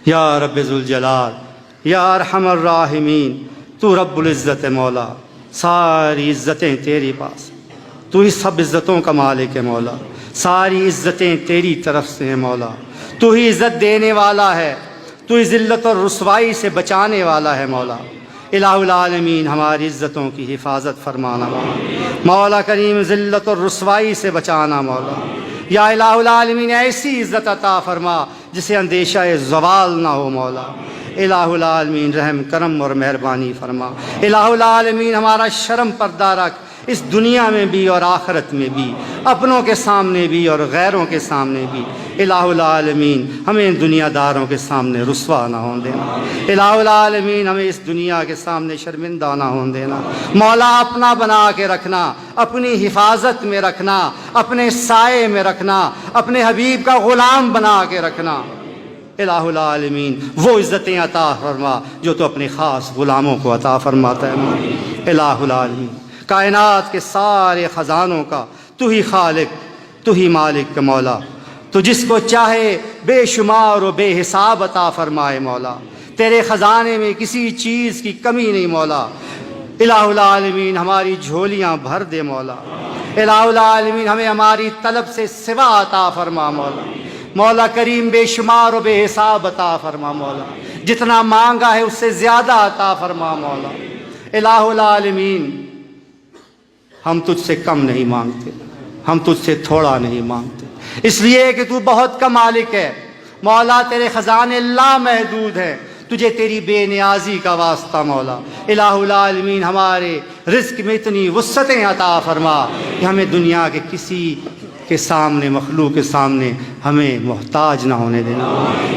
یا رب ذوالجلال، یا ارحم الراحمین، تو رب العزت ہے مولا، ساری عزتیں تیری پاس، تو ہی سب عزتوں کا مالک ہے مولا، ساری عزتیں تیری طرف سے ہیں مولا، تو ہی عزت دینے والا ہے، تو ہی ذلت اور رسوائی سے بچانے والا ہے مولا۔ الہ العالمین ہماری عزتوں کی حفاظت فرمانا مولا، مولا کریم ذلت اور رسوائی سے بچانا مولا۔ یا الہ العالمین ایسی عزت عطا فرما جسے اندیشہ زوال نہ ہو مولا۔ الہ العالمین رحم کرم اور مہربانی فرما۔ الہ العالمین ہمارا شرم پردہ رکھ، اس دنیا میں بھی اور آخرت میں بھی، اپنوں کے سامنے بھی اور غیروں کے سامنے بھی۔ الہ العالمین ہمیں دنیا داروں کے سامنے رسوا نہ ہون دینا، الہ العالمین ہمیں اس دنیا کے سامنے شرمندہ نہ ہون دینا۔ مولا اپنا بنا کے رکھنا، اپنی حفاظت میں رکھنا، اپنے سائے میں رکھنا، اپنے حبیب کا غلام بنا کے رکھنا۔ الہ العالمین وہ عزتیں عطا فرما جو تو اپنے خاص غلاموں کو عطا فرماتا ہے۔ الہ العالمین کائنات کے سارے خزانوں کا تو ہی خالق، تو ہی مالک کا مولا، تو جس کو چاہے بے شمار و بے حساب عطا فرمائے مولا، تیرے خزانے میں کسی چیز کی کمی نہیں مولا۔ الہ العالمین ہماری جھولیاں بھر دے مولا، الہ العالمین ہمیں ہماری طلب سے سوا عطا فرما مولا، مولا کریم بے شمار و بے حساب عطا فرما مولا، جتنا مانگا ہے اس سے زیادہ عطا فرما مولا۔ الہ العالمین ہم تجھ سے کم نہیں مانگتے، ہم تجھ سے تھوڑا نہیں مانگتے، اس لیے کہ تو بہت کا مالک ہے مولا، تیرے خزانے لامحدود ہیں، تجھے تیری بے نیازی کا واسطہ مولا۔ الہ العالمین ہمارے رزق میں اتنی وسعتیں عطا فرما کہ ہمیں دنیا کے کسی کے سامنے، مخلوق کے سامنے ہمیں محتاج نہ ہونے دینا،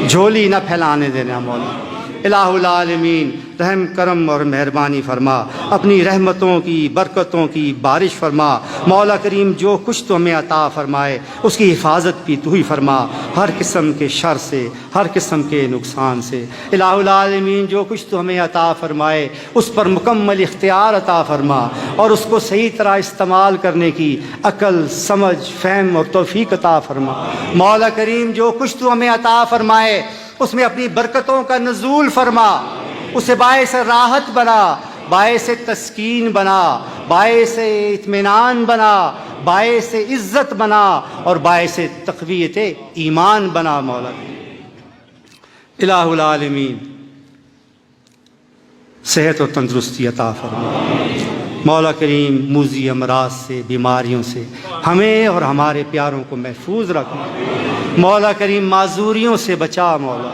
جھولی نہ پھیلانے دینا مولا۔ الہ العالمین رحم کرم اور مہربانی فرما، اپنی رحمتوں کی برکتوں کی بارش فرما مولا کریم، جو کچھ تو ہمیں عطا فرمائے اس کی حفاظت بھی تو ہی فرما، ہر قسم کے شر سے، ہر قسم کے نقصان سے۔ الہ العالمین جو کچھ تو ہمیں عطا فرمائے اس پر مکمل اختیار عطا فرما، اور اس کو صحیح طرح استعمال کرنے کی عقل، سمجھ، فہم اور توفیق عطا فرما مولا کریم، جو کچھ تو ہمیں عطا فرمائے اس میں اپنی برکتوں کا نزول فرما، اسے باعث راحت بنا، باعث تسکین بنا، باعث اطمینان بنا، باعث عزت بنا اور باعث تقویت ایمان بنا مولا۔ الہ العالمین صحت و تندرستی عطا فرما مولا کریم، موذی امراض سے، بیماریوں سے ہمیں اور ہمارے پیاروں کو محفوظ رکھنا مولا کریم، معذوریوں سے بچا مولا،